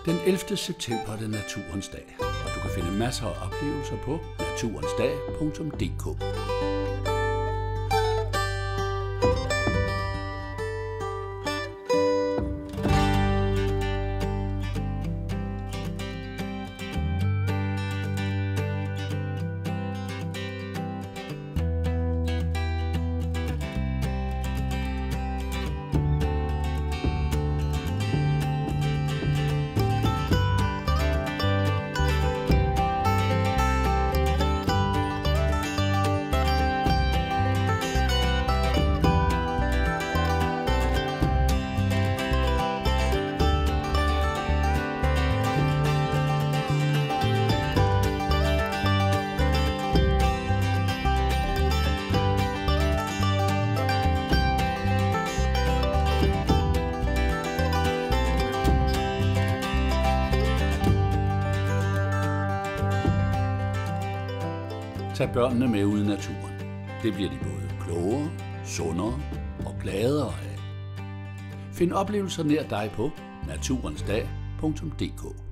Den 11. september er det Naturens Dag, og du kan finde masser af oplevelser på naturensdag.dk. Tag børnene med ud i naturen. Det bliver de både klogere, sundere og gladere af. Find oplevelser nær dig på naturensdag.dk.